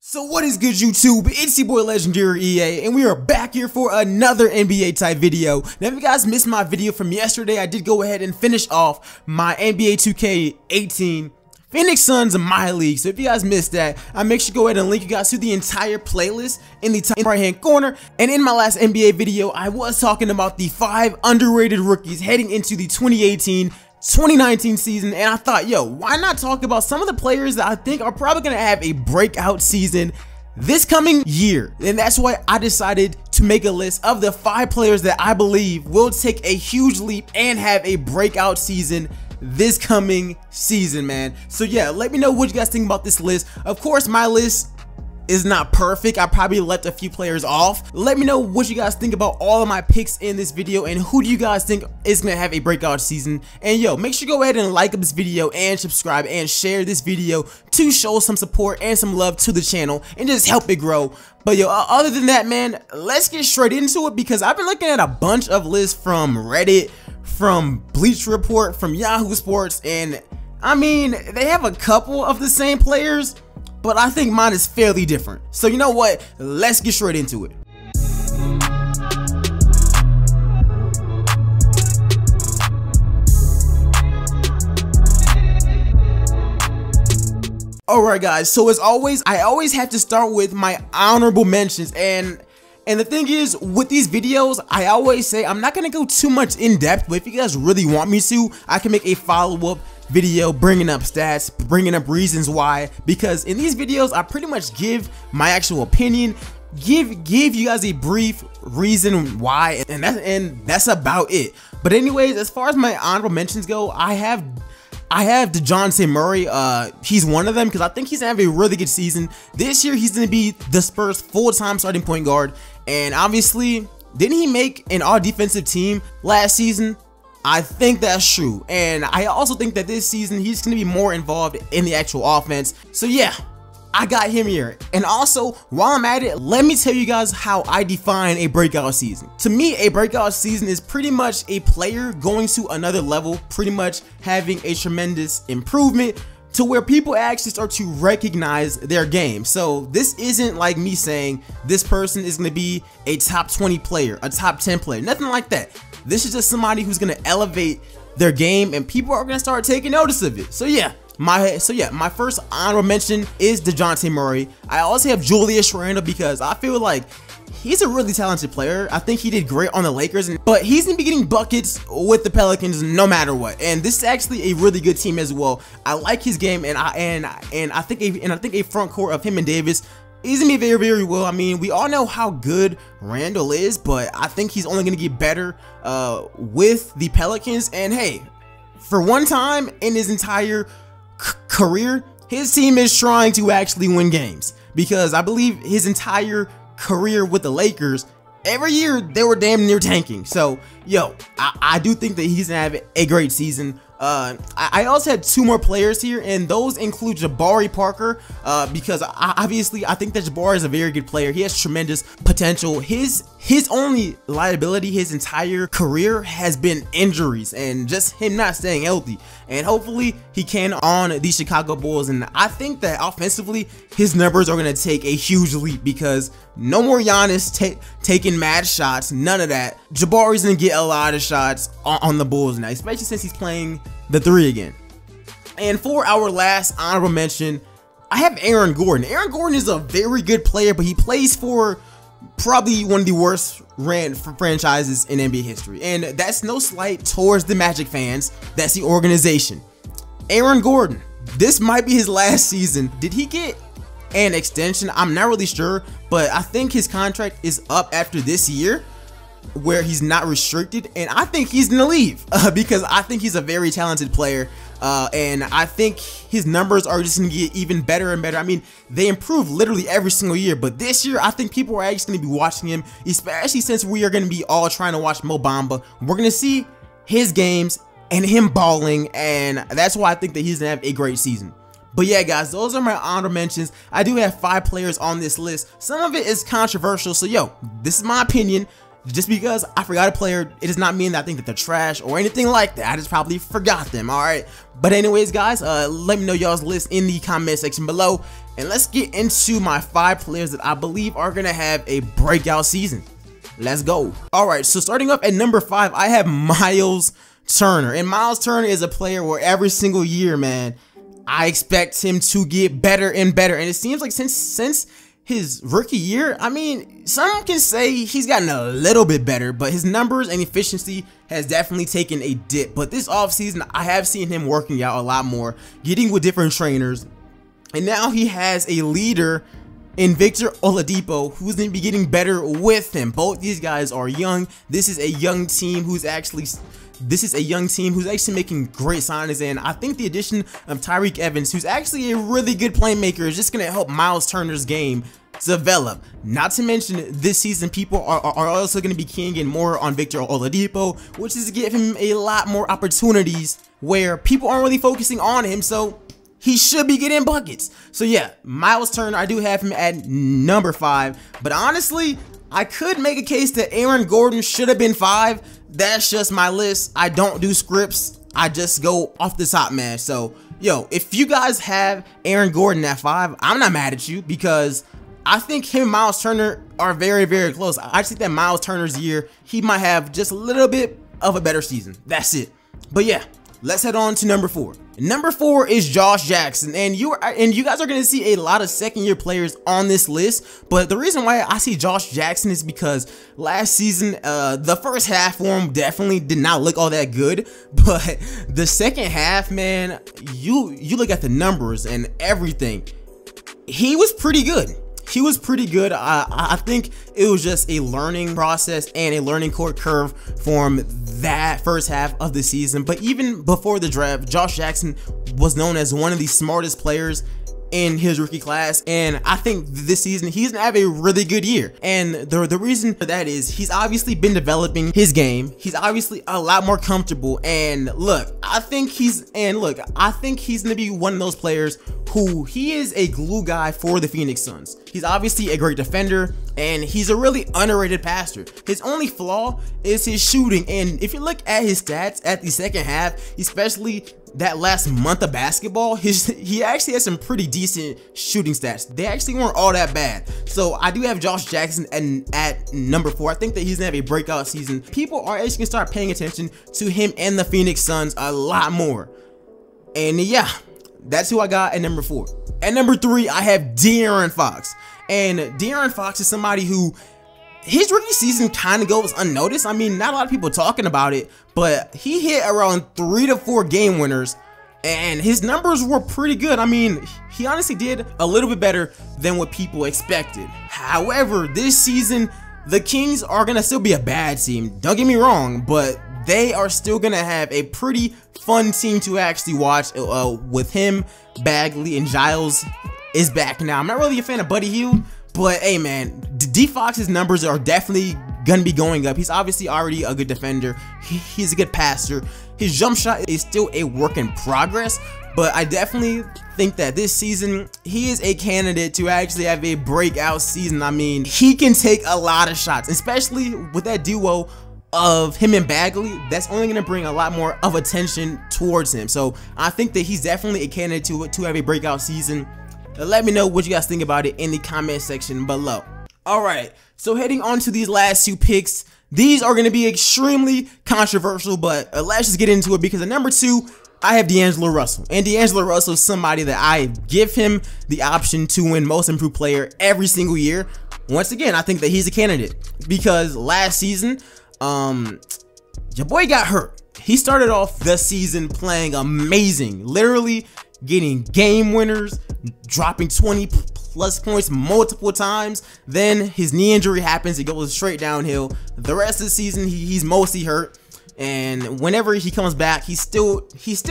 So what is good, YouTube? It's your boy LegendaryEA, and we are back here for another NBA type video. Now, if you guys missed my video from yesterday, I did go ahead and finish off my NBA 2K18 Phoenix Suns My League. So if you guys missed that, I make sure to go ahead and link you guys to the entire playlist in the top right hand corner. And in my last NBA video, I was talking about the 5 underrated rookies heading into the 2019 season, and I thought, yo, why not talk about some of the players that I think are probably gonna have a breakout season this coming year. And that's why I decided to make a list of the 5 players that I believe will take a huge leap and have a breakout season this coming season, man. So yeah, let me know what you guys think about this list. Of course, my list is not perfect. I probably left a few players off. Let me know what you guys think about all of my picks in this video, and who do you guys think is gonna have a breakout season. And yo, make sure you go ahead and like this video and subscribe and share this video to show some support and some love to the channel and just help it grow. But yo, other than that, man, let's get straight into it, because I've been looking at a bunch of lists from Reddit, from Bleacher Report, from Yahoo Sports, and I mean, they have a couple of the same players, but I think mine is fairly different. So you know what? Let's get straight into it. Alright guys, so as always, I always have to start with my honorable mentions, and the thing is, with these videos, I always say I'm not gonna go too much in depth, but if you guys really want me to, I can make a follow-up video bringing up stats, bringing up reasons why, because in these videos I pretty much give my actual opinion, give you guys a brief reason why, and that's about it. But anyways, as far as my honorable mentions go, I have DeJounte Murray. He's one of them because I think he's gonna have a really good season this year. He's gonna be the Spurs' full-time starting point guard, and obviously, didn't he make an all-defensive team last season? I think that's true, and I also think that this season he's going to be more involved in the actual offense. So yeah, I got him here. And also, while I'm at it, let me tell you guys how I define a breakout season. To me, a breakout season is pretty much a player going to another level, pretty much having a tremendous improvement to where people actually start to recognize their game. So this isn't like me saying this person is going to be a top 20 player, a top 10 player, nothing like that. This is just somebody who's gonna elevate their game, and people are gonna start taking notice of it. So yeah, my first honorable mention is DeJounte Murray. I also have Julius Randle because I feel like he's a really talented player. I think he did great on the Lakers, but he's gonna be getting buckets with the Pelicans no matter what. And this is actually a really good team as well. I like his game, and I think a front court of him and Davis is gonna be very, very well. I mean, we all know how good Randle is, but I think he's only gonna get better with the Pelicans. And hey, for one time in his entire career, his team is trying to actually win games, because I believe his entire career with the Lakers, every year they were damn near tanking. So yo, I do think that he's gonna have a great season. I also had 2 more players here, and those include Jabari Parker, because obviously I think that Jabari is a very good player. He has tremendous potential. His only liability his entire career has been injuries and just him not staying healthy, and hopefully he can on the Chicago Bulls. And I think that offensively his numbers are going to take a huge leap, because no more Giannis taking mad shots, none of that. Jabari's going to get a lot of shots on the Bulls now, especially since he's playing the 3 again. And for our last honorable mention, I have Aaron Gordon. Aaron Gordon is a very good player, but he plays for probably one of the worst franchises in NBA history. And that's no slight towards the Magic fans. That's the organization. Aaron Gordon, this might be his last season. Did he get an extension? I'm not really sure, but I think his contract is up after this year, where he's not restricted, and I think he's gonna leave because I think he's a very talented player, and I think his numbers are just gonna get even better and better. I mean, they improve literally every single year, but this year I think people are actually gonna be watching him, especially since we are gonna be all trying to watch Mo Bamba. We're gonna see his games and him balling, and that's why I think that he's gonna have a great season. But yeah, guys, those are my honorable mentions. I do have 5 players on this list. Some of it is controversial, so yo, this is my opinion. Just because I forgot a player, it does not mean that I think that they're trash or anything like that. I just probably forgot them, alright? But anyways, guys, let me know y'all's list in the comment section below. And let's get into my 5 players that I believe are going to have a breakout season. Let's go. Alright, so starting up at number 5, I have Myles Turner. And Myles Turner is a player where every single year, man, I expect him to get better and better. And it seems like since his rookie year, I mean, some can say he's gotten a little bit better, but his numbers and efficiency has definitely taken a dip. But this offseason, I have seen him working out a lot more, getting with different trainers, and now he has a leader in Victor Oladipo, who's going to be getting better with him. Both these guys are young. This is a young team who's actually making great signings, and I think the addition of Tyreke Evans, who's actually a really good playmaker, is just going to help Myles Turner's game develop. Not to mention, this season people are also going to be keying in more on Victor Oladipo, which is to give him a lot more opportunities where people aren't really focusing on him, so he should be getting buckets. So yeah, Myles Turner, I do have him at number 5, but honestly, I could make a case that Aaron Gordon should have been 5. That's just my list. I don't do scripts. I just go off the top, man. So, yo, if you guys have Aaron Gordon at 5, I'm not mad at you, because I think him and Myles Turner are very, very close. I just think that Myles Turner's year, he might have just a little bit of a better season. That's it. But yeah, let's head on to number 4. Number 4 is Josh Jackson, and you guys are going to see a lot of second-year players on this list. But the reason why I see Josh Jackson is because last season, the first half for him definitely did not look all that good. But the second half, man, you look at the numbers and everything, he was pretty good. He was pretty good. I think it was just a learning process and a learning curve for him that first half of the season. But even before the draft, Josh Jackson was known as one of the smartest players in his rookie class, and I think this season he's gonna have a really good year. And the reason for that is he's obviously been developing his game. He's obviously a lot more comfortable, and look, I think he's gonna be one of those players who he is a glue guy for the Phoenix Suns. He's obviously a great defender, and he's a really underrated passer. His only flaw is his shooting, and if you look at his stats at the second half, especially that last month of basketball, he actually has some pretty decent shooting stats. They actually weren't all that bad. So I do have Josh Jackson at number 4. I think that he's gonna have a breakout season. People are actually gonna start paying attention to him and the Phoenix Suns a lot more. And yeah, that's who I got at number 4. At number 3, I have De'Aaron Fox. And De'Aaron Fox is somebody who, his rookie season kind of goes unnoticed. I mean, not a lot of people talking about it, but he hit around 3 to 4 game winners, and his numbers were pretty good. I mean, he honestly did a little bit better than what people expected. However, this season, the Kings are going to still be a bad team. Don't get me wrong, but they are still going to have a pretty fun team to actually watch with him, Bagley, and Giles is back now. I'm not really a fan of Buddy Hield, but hey man, D Fox's numbers are definitely gonna be going up. He's obviously already a good defender. He's a good passer. His jump shot is still a work in progress, but I definitely think that this season he is a candidate to actually have a breakout season. I mean, he can take a lot of shots, especially with that duo of him and Bagley. That's only going to bring a lot more of attention towards him. So I think that he's definitely a candidate to have a breakout season. Let me know what you guys think about it in the comment section below. Alright, so heading on to these last 2 picks, these are going to be extremely controversial, but let's just get into it, because at number 2, I have D'Angelo Russell. And D'Angelo Russell is somebody that I give him the option to win Most Improved Player every single year. Once again, I think that he's a candidate, because last season, your boy got hurt. He started off the season playing amazing, literally getting game winners, dropping 20+ points multiple times. Then his knee injury happens, it goes straight downhill. The rest of the season he's mostly hurt, and whenever he comes back, he's still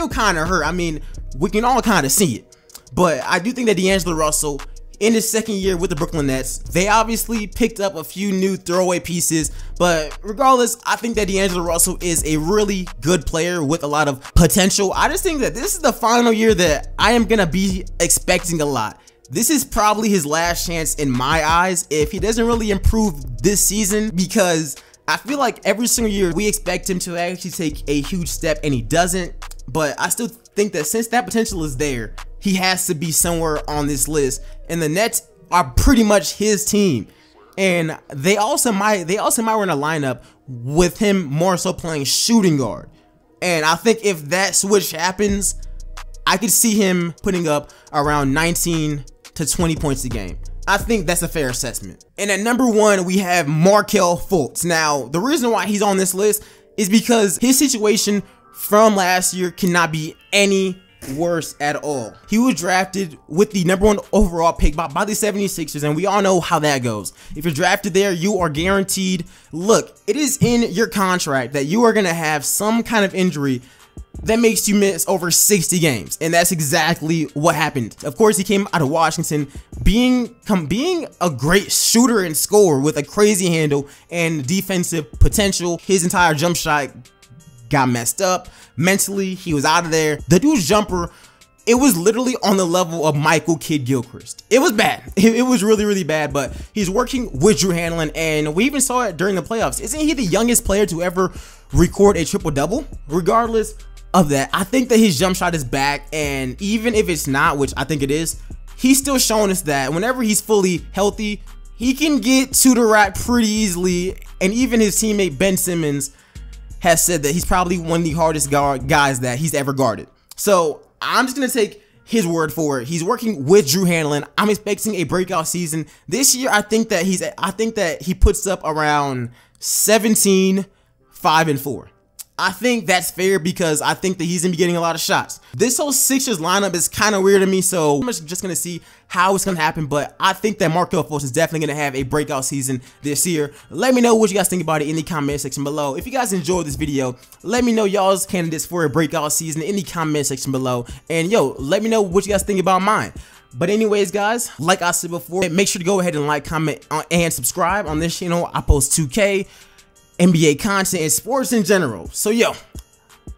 kind of hurt. I mean, we can all kind of see it. But I do think that D'Angelo Russell, in his second year with the Brooklyn Nets, they obviously picked up a few new throwaway pieces, but regardless, I think that D'Angelo Russell is a really good player with a lot of potential. I just think that this is the final year that I am gonna be expecting a lot. This is probably his last chance in my eyes if he doesn't really improve this season, because I feel like every single year we expect him to actually take a huge step, and he doesn't. But I still think that since that potential is there, he has to be somewhere on this list. And the Nets are pretty much his team. And they also might run a lineup with him more so playing shooting guard. And I think if that switch happens, I could see him putting up around 19 to 20 points a game. I think that's a fair assessment. And at number 1, we have Markelle Fultz. Now, the reason why he's on this list is because his situation from last year cannot be any worse at all. He was drafted with the number 1 overall pick by the 76ers, and we all know how that goes. If you're drafted there, you are guaranteed. Look, it is in your contract that you are going to have some kind of injury that makes you miss over 60 games, and that's exactly what happened. Of course, he came out of Washington being a great shooter and scorer with a crazy handle and defensive potential. His entire jump shot got messed up. Mentally, he was out of there. The dude's jumper, it was literally on the level of Michael Kidd-Gilchrist. It was bad. It was really, really bad, but he's working with Drew Hanlon, and we even saw it during the playoffs. Isn't he the youngest player to ever record a triple-double? Regardless of that, I think that his jump shot is back, and even if it's not, which I think it is, he's still showing us that whenever he's fully healthy, he can get to the rack pretty easily, and even his teammate Ben Simmons has said that he's probably one of the hardest guys that he's ever guarded. So I'm just gonna take his word for it. He's working with Drew Hanlon. I'm expecting a breakout season this year. I think that he puts up around 17, 5, and 4. I think that's fair because I think that he's gonna be getting a lot of shots. This whole Sixers lineup is kind of weird to me, so I'm just gonna see how it's gonna happen. But I think that Markelle Fultz is definitely gonna have a breakout season this year. Let me know what you guys think about it in the comment section below. If you guys enjoyed this video, let me know y'all's candidates for a breakout season in the comment section below. And yo, let me know what you guys think about mine. But anyways, guys, like I said before, make sure to go ahead and like, comment, and subscribe on this channel. I post 2K, NBA content, and sports in general. So yo,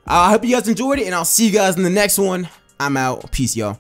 I hope you guys enjoyed it, and I'll see you guys in the next one. I'm out. Peace, y'all.